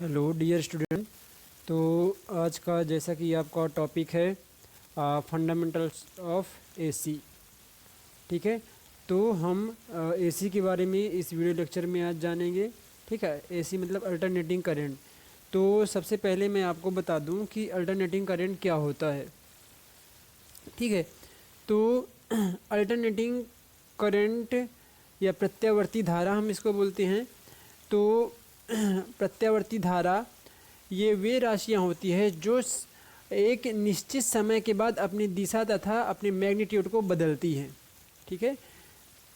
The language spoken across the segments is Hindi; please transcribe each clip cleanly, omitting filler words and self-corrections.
Hello dear student. तो आज का जैसा कि आपका टॉपिक है फंडामेंटल्स ऑफ एसी। ठीक है, तो हम एसी के बारे में इस वीडियो लेक्चर में आज जानेंगे। ठीक है, एसी मतलब अल्टरनेटिंग करंट। तो सबसे पहले मैं आपको बता दूं कि अल्टरनेटिंग करंट क्या होता है। ठीक है, तो अल्टरनेटिंग करंट या प्रत्यावर्ती धारा हम इसको बोलते हैं। तो प्रत्यावर्ती धारा ये वे राशियां होती है जो एक निश्चित समय के बाद अपनी दिशा तथा अपने मैग्नीट्यूड को बदलती हैं। ठीक है,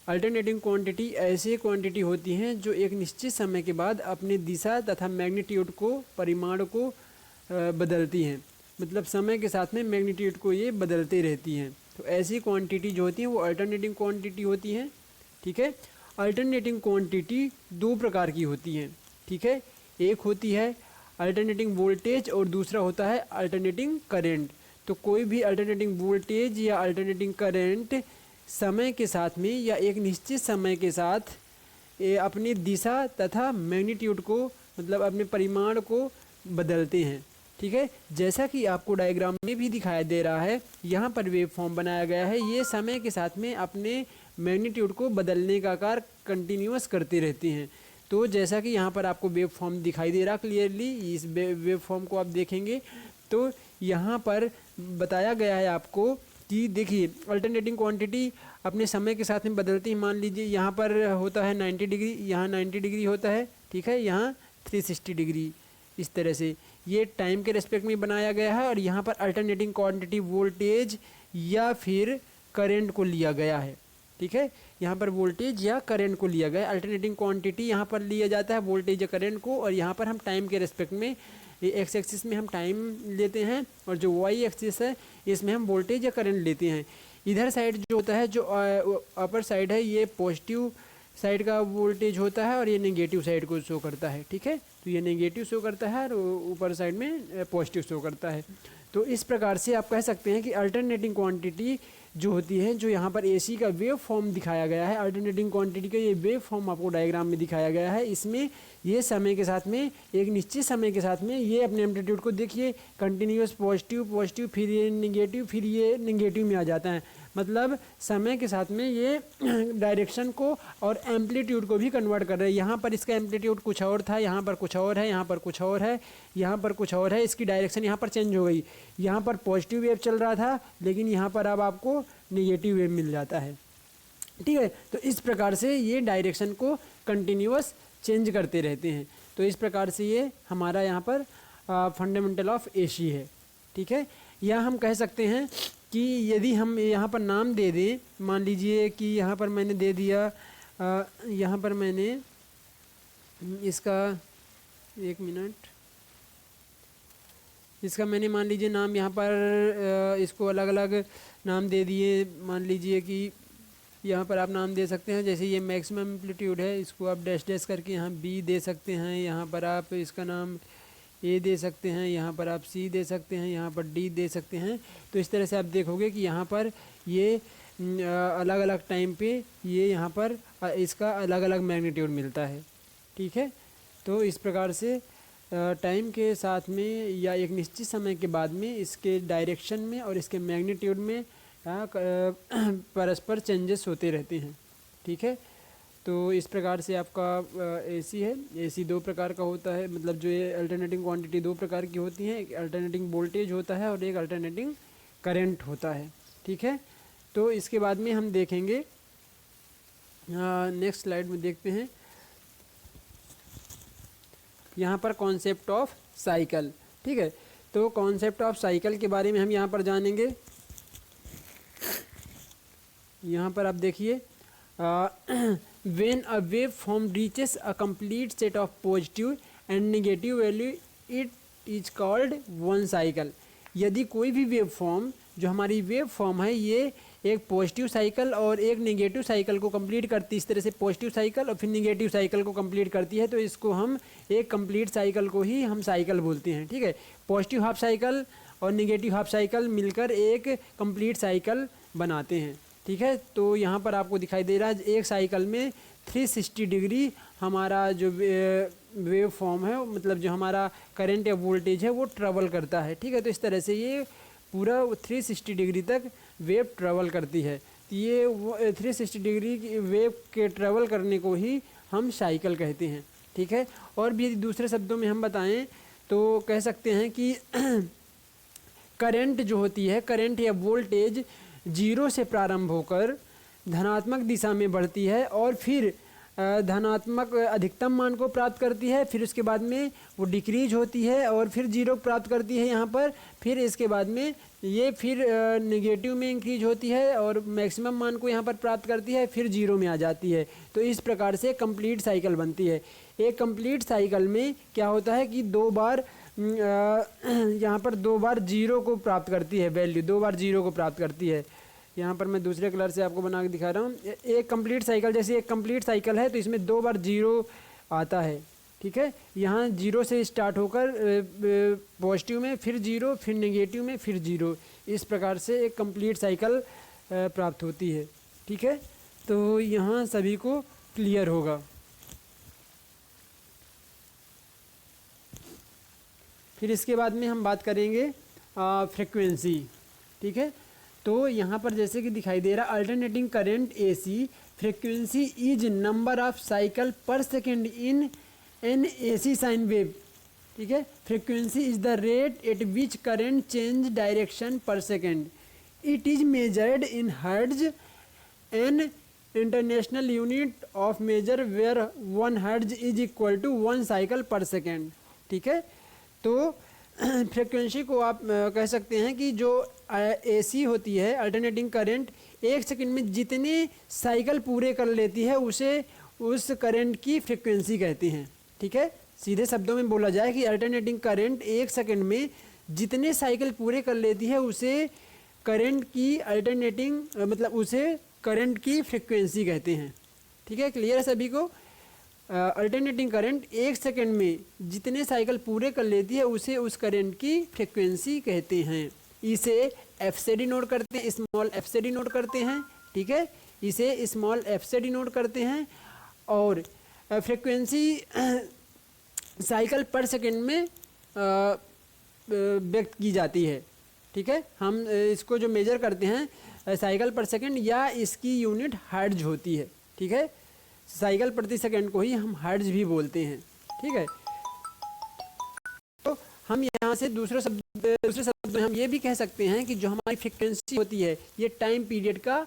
अल्टरनेटिंग क्वांटिटी ऐसी क्वांटिटी होती हैं जो एक निश्चित समय के बाद अपनी दिशा तथा मैग्नीट्यूड को परिमाण को बदलती हैं। मतलब समय के साथ में मैग्नीट्यूड को ये बदलते रहती हैं। तो ऐसी क्वांटिटी जो होती हैं वो अल्टरनेटिंग क्वांटिटी होती हैं। ठीक है, अल्टरनेटिंग क्वांटिटी दो प्रकार की होती हैं। ठीक है, एक होती है अल्टरनेटिंग वोल्टेज और दूसरा होता है अल्टरनेटिंग करंट। तो कोई भी अल्टरनेटिंग वोल्टेज या अल्टरनेटिंग करंट समय के साथ में या एक निश्चित समय के साथ अपनी दिशा तथा मैग्नीट्यूड को मतलब अपने परिमाण को बदलते हैं। ठीक है, जैसा कि आपको डायग्राम में भी दिखाई दे रहा है, यहाँ पर वेव फॉर्म बनाया गया है। ये समय के साथ में अपने मैग्नीट्यूड को बदलने का कार्य कंटिन्यूअस करते रहते हैं। तो जैसा कि यहाँ पर आपको वेव फॉर्म दिखाई दे रहा क्लियरली, इस वेव फॉर्म को आप देखेंगे तो यहाँ पर बताया गया है आपको कि देखिए अल्टरनेटिंग क्वांटिटी अपने समय के साथ में बदलती है। मान लीजिए यहाँ पर होता है 90 डिग्री, यहाँ 90 डिग्री होता है। ठीक है, यहाँ 360 डिग्री। इस तरह से ये टाइम के रेस्पेक्ट में बनाया गया है। और यहाँ पर अल्टरनेटिंग क्वांटिटी वोल्टेज या फिर करंट को लिया गया है। ठीक है, यहाँ पर वोल्टेज या करंट को लिया गया है। अल्टरनेटिंग क्वांटिटी यहाँ पर लिया जाता है वोल्टेज या करंट को, और यहाँ पर हम टाइम के रेस्पेक्ट में एक्स एक्सिस में हम टाइम लेते हैं और जो वाई एक्सिस है इसमें हम वोल्टेज या करंट लेते हैं। इधर साइड जो होता है, जो अपर साइड है, ये पॉजिटिव साइड का वोल्टेज होता है और ये नेगेटिव साइड को शो करता है। ठीक है, तो ये नेगेटिव शो करता है और ऊपर साइड में पॉजिटिव शो करता है। तो इस प्रकार से आप कह सकते हैं कि अल्टरनेटिंग क्वांटिटी जो होती है, जो यहाँ पर एसी का वेव फॉर्म दिखाया गया है, अल्टरनेटिंग क्वांटिटी का ये वेव फॉर्म आपको डायग्राम में दिखाया गया है। इसमें ये समय के साथ में एक निश्चित समय के साथ में ये अपने एम्पलीट्यूड को देखिए कंटिन्यूअस पॉजिटिव पॉजिटिव, फिर ये नेगेटिव, फिर ये नेगेटिव में आ जाता है। मतलब समय के साथ में ये डायरेक्शन को और एम्पलीट्यूड को भी कन्वर्ट कर रहे हैं। यहाँ पर इसका एम्पलीट्यूड कुछ और था, यहाँ पर कुछ और है, यहाँ पर कुछ और है, यहाँ पर कुछ और है। इसकी डायरेक्शन यहाँ पर चेंज हो गई। यहाँ पर पॉजिटिव वेव चल रहा था लेकिन यहाँ पर अब आपको नेगेटिव वेव मिल जाता है। ठीक है, तो इस प्रकार से ये डायरेक्शन को कंटिन्यूअस चेंज करते रहते हैं। तो इस प्रकार से ये हमारा यहाँ पर फंडामेंटल ऑफ एसी है। ठीक है, या हम कह सकते हैं कि यदि हम यहाँ पर नाम दे दें, मान लीजिए कि यहाँ पर मैंने दे दिया, यहाँ पर मैंने इसका एक मिनट, इसका मैंने मान लीजिए नाम यहाँ पर इसको अलग अलग नाम दे दिए। मान लीजिए कि यहाँ पर आप नाम दे सकते हैं, जैसे ये मैक्सिमम एम्पलीट्यूड है, इसको आप डैश डैश करके यहाँ बी दे सकते हैं। यहाँ पर आप इसका नाम ए दे सकते हैं, यहाँ पर आप सी दे सकते हैं, यहाँ पर डी दे सकते हैं। तो इस तरह से आप देखोगे कि यहाँ पर ये अलग अलग टाइम पे ये यहाँ पर इसका अलग अलग मैग्नीट्यूड मिलता है। ठीक है, तो इस प्रकार से टाइम के साथ में या एक निश्चित समय के बाद में इसके डायरेक्शन में और इसके मैग्नीट्यूड में परस्पर चेंजेस होते रहते हैं। ठीक है, तो इस प्रकार से आपका एसी है। एसी दो प्रकार का होता है, मतलब जो ये अल्टरनेटिंग क्वांटिटी दो प्रकार की होती हैं, एक अल्टरनेटिंग वोल्टेज होता है और एक अल्टरनेटिंग करंट होता है। ठीक है, तो इसके बाद में हम देखेंगे, नेक्स्ट स्लाइड में देखते हैं यहाँ पर कॉन्सेप्ट ऑफ साइकिल। ठीक है, तो कॉन्सेप्ट ऑफ साइकिल के बारे में हम यहाँ पर जानेंगे। यहाँ पर आप देखिए, when a wave form reaches a complete set of positive and negative value it is called one cycle। यदि कोई भी वेव फॉर्म, जो हमारी वेव फॉर्म है, ये एक पॉजिटिव साइकिल और एक नेगेटिव साइकिल को कंप्लीट करती है, इस तरह से पॉजिटिव साइकिल और फिर नेगेटिव साइकिल को कंप्लीट करती है, तो इसको हम एक कंप्लीट साइकिल को ही हम साइकिल बोलते हैं। ठीक है, पॉजिटिव हाफ साइकिल और नेगेटिव हाफ साइकिल मिलकर एक कंप्लीट साइकिल बनाते हैं। ठीक है, तो यहाँ पर आपको दिखाई दे रहा है एक साइकिल में 360 डिग्री हमारा जो वेव फॉर्म है, मतलब जो हमारा करंट या वोल्टेज है वो ट्रेवल करता है। ठीक है, तो इस तरह से ये पूरा 360 डिग्री तक वेव ट्रेवल करती है। तो ये 360 डिग्री की वेव के ट्रेवल करने को ही हम साइकिल कहते हैं। ठीक है, और भी यदि दूसरे शब्दों में हम बताएं तो कह सकते हैं कि करंट जो होती है, करंट या वोल्टेज जीरो से प्रारंभ होकर धनात्मक दिशा में बढ़ती है और फिर धनात्मक अधिकतम मान को प्राप्त करती है, फिर उसके बाद में वो डिक्रीज होती है और फिर जीरो प्राप्त करती है यहाँ पर, फिर इसके बाद में ये फिर नेगेटिव में इंक्रीज होती है और मैक्सिमम मान को यहाँ पर प्राप्त करती है, फिर जीरो में आ जाती है। तो इस प्रकार से कंप्लीट साइकिल बनती है। एक कंप्लीट साइकिल में क्या होता है कि दो बार यहाँ पर दो बार जीरो को प्राप्त करती है, वैल्यू दो बार जीरो को प्राप्त करती है। यहाँ पर मैं दूसरे कलर से आपको बना के दिखा रहा हूँ। एक कंप्लीट साइकिल, जैसे एक कंप्लीट साइकिल है तो इसमें दो बार जीरो आता है। ठीक है, यहाँ जीरो से स्टार्ट होकर पॉजिटिव में, फिर जीरो, फिर नेगेटिव में, फिर जीरो, इस प्रकार से एक कंप्लीट साइकिल प्राप्त होती है। ठीक है, तो यहाँ सभी को क्लियर होगा। फिर इसके बाद में हम बात करेंगे फ्रिक्वेंसी। ठीक है, तो यहाँ पर जैसे कि दिखाई दे रहा, alternating current AC frequency is number of cycle per second in an AC sine wave. ठीक है, frequency is the rate at which current change direction per second. It is measured in hertz, an international unit of measure where 1 hertz is equal to 1 cycle per second. ठीक है, तो फ्रिक्वेंसी को आप कह सकते हैं कि जो एसी होती है, अल्टरनेटिंग करंट, एक सेकंड में जितने साइकिल पूरे कर लेती है उसे उस करंट की फ्रिक्वेंसी कहते हैं। ठीक है, सीधे शब्दों में बोला जाए कि अल्टरनेटिंग करंट एक सेकंड में जितने साइकिल पूरे कर लेती है उसे करंट की अल्टरनेटिंग मतलब उसे करंट की फ्रिक्वेंसी कहते हैं। ठीक है, क्लियर है सभी को? अल्टरनेटिंग करंट एक सेकंड में जितने साइकिल पूरे कर लेती है उसे उस करंट की फ्रिक्वेंसी कहते हैं। इसे एफ से डिनोट करते हैं, स्मॉल एफ से डिनोट करते हैं। ठीक है, इसे स्मॉल एफ से डिनोट करते हैं और फ्रिक्वेंसी साइकिल पर सेकंड में व्यक्त की जाती है। ठीक है, हम इसको जो मेजर करते हैं साइकिल पर सेकंड या इसकी यूनिट हर्ट्ज होती है। ठीक है, साइकिल प्रति सेकंड को ही हम हर्ट्ज भी बोलते हैं। ठीक है, तो हम यहाँ से दूसरे शब्द में हम ये भी कह सकते हैं कि जो हमारी फ्रिक्वेंसी होती है ये टाइम पीरियड का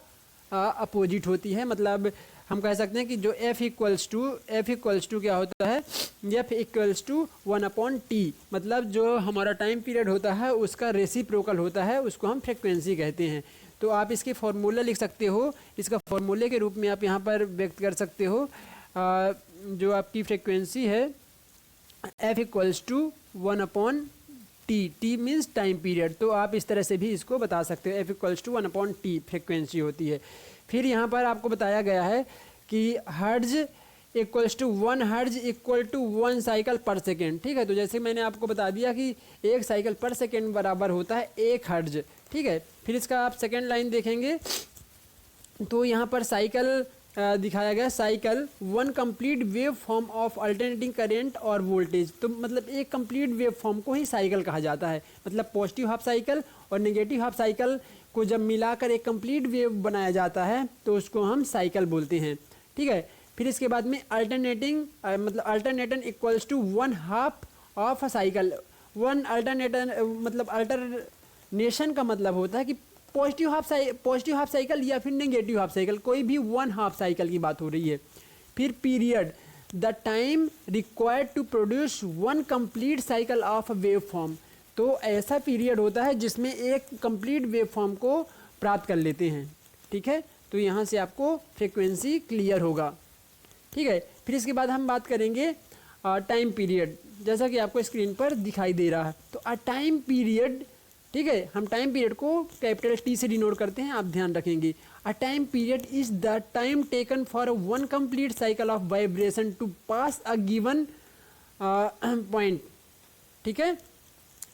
अपोजिट होती है। मतलब हम कह सकते हैं कि जो F इक्वल्स टू क्या होता है, F इक्वल्स टू 1/T, मतलब जो हमारा टाइम पीरियड होता है उसका रेसिप्रोकल होता है, उसको हम फ्रिक्वेंसी कहते हैं। तो आप इसके फॉर्मूला लिख सकते हो, इसका फॉर्मूले के रूप में आप यहाँ पर व्यक्त कर सकते हो जो आपकी फ्रिक्वेंसी है F equals to 1/T, T means time period. तो आप इस तरह से भी इसको बता सकते हो, F equals to 1/T frequency होती है। फिर यहाँ पर आपको बताया गया है कि hertz equals to 1 hertz equal to 1 cycle per second. ठीक है, तो जैसे मैंने आपको बता दिया कि 1 साइकिल पर सेकेंड बराबर होता है 1 हर्ट्ज। ठीक है, फिर इसका आप सेकेंड लाइन देखेंगे तो यहाँ पर साइकिल दिखाया गया, cycle 1 complete wave form of alternating current और वोल्टेज। तो मतलब एक कंप्लीट वेव फॉर्म को ही साइकिल कहा जाता है। मतलब पॉजिटिव हाफ साइकिल और नेगेटिव हाफ साइकिल को जब मिलाकर एक कंप्लीट वेव बनाया जाता है तो उसको हम साइकिल बोलते हैं। ठीक है, फिर इसके बाद में अल्टरनेटिंग मतलब alternation equals to 1 half of a cycle. 1 alternation मतलब अल्टरनेशन का मतलब होता है कि पॉजिटिव हाफ साइकिल या फिर नेगेटिव हाफ साइकिल, कोई भी 1 हाफ साइकिल की बात हो रही है। फिर period, the time required to produce 1 complete cycle of a wave form. तो ऐसा पीरियड होता है जिसमें एक कंप्लीट वेव फॉर्म को प्राप्त कर लेते हैं। ठीक है, तो यहाँ से आपको फ्रिक्वेंसी क्लियर होगा। ठीक है, फिर इसके बाद हम बात करेंगे टाइम पीरियड, जैसा कि आपको स्क्रीन पर दिखाई दे रहा है। तो अ टाइम पीरियड, ठीक है, हम टाइम पीरियड को कैपिटल T से डिनोट करते हैं, आप ध्यान रखेंगे। A time period is the time taken for 1 complete cycle of vibration to pass a given point. ठीक है,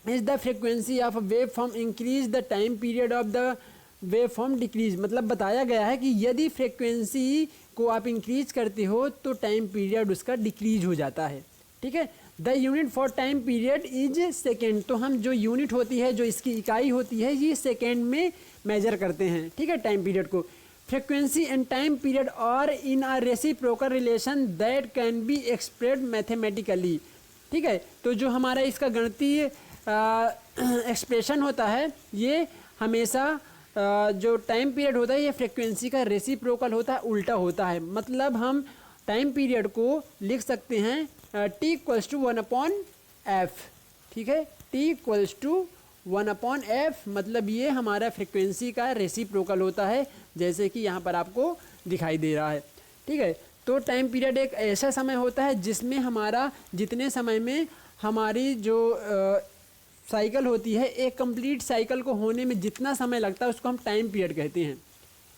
is the frequency of a wave form increase the time period of the wave form decrease. मतलब बताया गया है कि यदि फ्रिक्वेंसी को आप इंक्रीज करते हो तो टाइम पीरियड उसका डिक्रीज हो जाता है। ठीक है। The unit for time period is second, तो हम जो यूनिट होती है, जो इसकी इकाई होती है, ये सेकेंड में मेजर करते हैं, ठीक है, टाइम पीरियड को। Frequency and time period are in a reciprocal relation that can be expressed mathematically, ठीक है। तो जो हमारा इसका गणितीय एक्सप्रेशन होता है, ये हमेशा जो टाइम पीरियड होता है ये फ्रिक्वेंसी का रेसिप्रोकल होता है, उल्टा होता है। मतलब हम टाइम पीरियड को लिख सकते हैं t इक्वल्स टू 1/f, ठीक है, t इक्वल्स टू 1/f, मतलब ये हमारा फ्रिक्वेंसी का रेसिप्रोकल होता है, जैसे कि यहाँ पर आपको दिखाई दे रहा है, ठीक है। तो टाइम पीरियड एक ऐसा समय होता है जिसमें हमारा जितने समय में हमारी जो साइकिल होती है, एक कंप्लीट साइकिल को होने में जितना समय लगता है उसको हम टाइम पीरियड कहते हैं।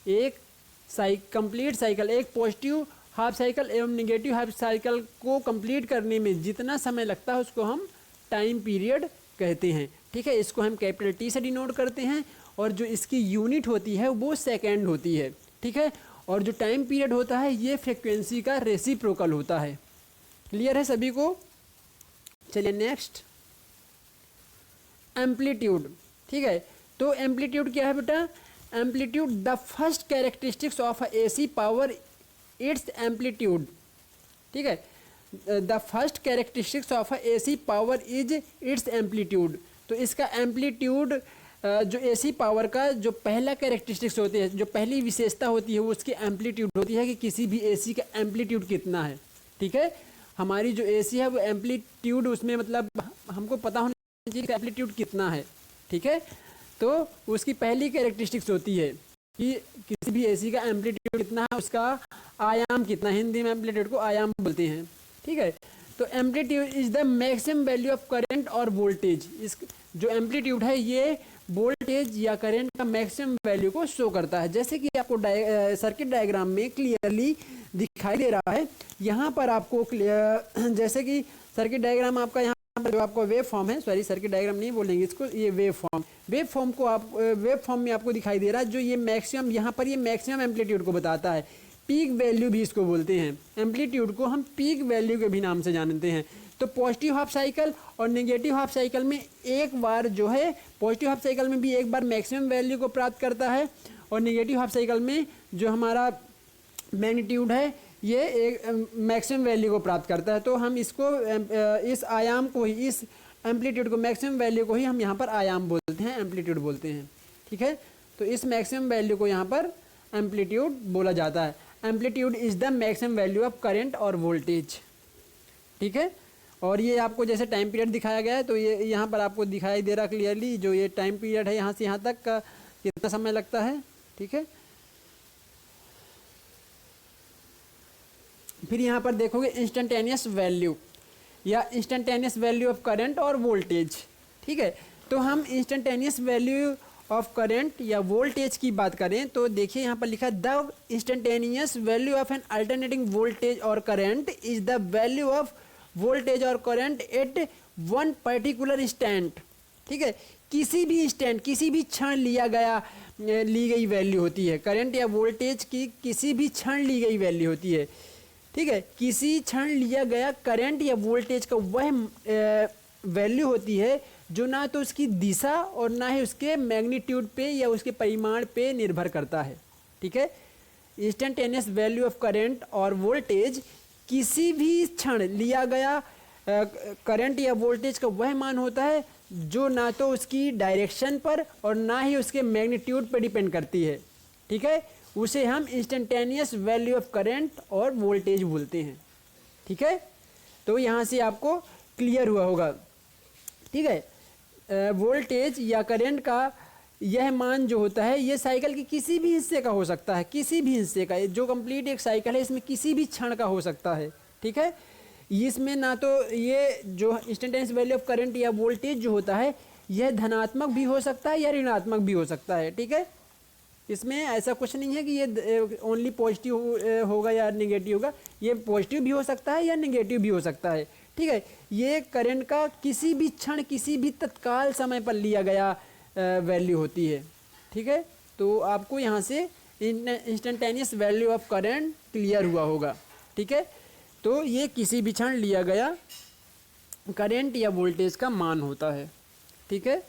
एक कंप्लीट साइकिल, एक पॉजिटिव हाफ साइकिल एवं नेगेटिव हाफ साइकिल को कंप्लीट करने में जितना समय लगता है उसको हम टाइम पीरियड कहते हैं, ठीक है। इसको हम कैपिटल टी से डिनोट करते हैं और जो इसकी यूनिट होती है वो सेकेंड होती है, ठीक है। और जो टाइम पीरियड होता है ये फ्रिक्वेंसी का रेसिप्रोकल होता है। क्लियर है सभी को? चलिए नेक्स्ट, एम्पलीट्यूड, ठीक है। तो एम्पलीट्यूड क्या है बेटा? Amplitude the first characteristics of AC power it's amplitude, ठीक है। The first characteristics of AC power is it's amplitude. तो इसका एम्पलीट्यूड जो एसी पावर का जो पहला कैरेक्टरिस्टिक्स होती है, जो पहली विशेषता होती है, वो उसकी एम्पलीट्यूड होती है कि किसी भी एसी का एम्पलीट्यूड कितना है, ठीक है। हमारी जो एसी है वो एम्पलीट्यूड, उसमें मतलब हमको पता होना चाहिए कि एम्पलीट्यूड कितना है, ठीक है। तो उसकी पहली कैरेक्टरिस्टिक्स होती है कि किसी भी एसी का एम्पलीट्यूड कितना है, उसका आयाम कितना, हिंदी में एम्पलीट्यूड को आयाम बोलते हैं, ठीक है। तो amplitude is the maximum value of current और वोल्टेज। इस जो एम्पलीट्यूड है ये वोल्टेज या करंट का मैक्सिमम वैल्यू को शो करता है, जैसे कि आपको सर्किट डायग्राम में क्लियरली दिखाई दे रहा है। यहाँ पर आपको जैसे कि सर्किट डायग्राम आपका यहाँ पर जो आपको वेव फॉर्म है, सॉरी सर्किट डायग्राम नहीं बोलेंगे इसको, ये वेव फॉर्म को आप वेव फॉर्म में आपको दिखाई दे रहा है, जो ये मैक्सिमम यहाँ पर ये मैक्सिमम एम्पलीट्यूड को बताता है। पीक वैल्यू भी इसको बोलते हैं, एम्पलीट्यूड को हम पीक वैल्यू के भी नाम से जानते हैं। तो पॉजिटिव हाफ साइकिल और नेगेटिव हाफ साइकिल में एक बार जो है, पॉजिटिव हाफ साइकिल में भी एक बार मैक्सिमम वैल्यू को प्राप्त करता है और नेगेटिव हाफ साइकिल में जो हमारा मैग्नीट्यूड है ये एक मैक्सिमम वैल्यू को प्राप्त करता है। तो हम इसको इस आयाम को ही, इस एम्पलीट्यूड को, मैक्सिमम वैल्यू को ही हम यहाँ पर आयाम बोलते हैं, एम्पलीट्यूड बोलते हैं, ठीक है। तो इस मैक्सिमम वैल्यू को यहाँ पर एम्पलीट्यूड बोला जाता है। Amplitude is the maximum value of current और वोल्टेज, ठीक है। और ये आपको जैसे टाइम पीरियड दिखाया गया है, तो ये यहाँ पर आपको दिखाई दे रहा क्लियरली, जो ये टाइम पीरियड है यहाँ से यहाँ तक का कितना समय लगता है, ठीक है। फिर यहाँ पर देखोगे इंस्टेंटेनियस वैल्यू या इंस्टेंटेनियस वैल्यू ऑफ करंट और वोल्टेज, ठीक है। तो हम इंस्टेंटेनियस वैल्यू ऑफ करंट या वोल्टेज की बात करें तो देखिए यहाँ पर लिखा है the instantaneous value of an alternating voltage और current is the value of voltage और current at one particular instant, ठीक है। किसी भी इंस्टेंट, किसी भी क्षण ली गई वैल्यू होती है। करंट या वोल्टेज की किसी भी क्षण ली गई वैल्यू होती है, ठीक है। किसी क्षण लिया गया करंट या वोल्टेज का वह वैल्यू होती है जो ना तो उसकी दिशा और ना ही उसके मैग्नीट्यूड पे या उसके परिमाण पे निर्भर करता है, ठीक है। इंस्टेंटेनियस वैल्यू ऑफ करंट और वोल्टेज किसी भी क्षण लिया गया करंट या वोल्टेज का वह मान होता है जो ना तो उसकी डायरेक्शन पर और ना ही उसके मैग्नीट्यूड पर डिपेंड करती है, ठीक है। उसे हम इंस्टेंटेनियस वैल्यू ऑफ करंट और वोल्टेज बोलते हैं, ठीक है। तो यहाँ से आपको क्लियर हुआ होगा, ठीक है। वोल्टेज या करंट का यह मान जो होता है ये साइकिल के किसी भी हिस्से का हो सकता है, किसी भी हिस्से का, जो कंप्लीट एक साइकिल है इसमें किसी भी क्षण का हो सकता है, ठीक है। इसमें ना तो ये जो इंस्टेंटेनियस वैल्यू ऑफ करंट या वोल्टेज जो होता है यह धनात्मक भी हो सकता है या ऋणात्मक भी हो सकता है, ठीक है। इसमें ऐसा कुछ नहीं है कि ये ओनली पॉजिटिव होगा या नेगेटिव होगा, ये पॉजिटिव भी हो सकता है या नेगेटिव भी हो सकता है, ठीक है। ये करंट का किसी भी क्षण, किसी भी तत्काल समय पर लिया गया वैल्यू होती है, ठीक है। तो आपको यहाँ से instantaneous value of current clear हुआ होगा, ठीक है। तो ये किसी भी क्षण लिया गया करंट या वोल्टेज का मान होता है। ठीक है,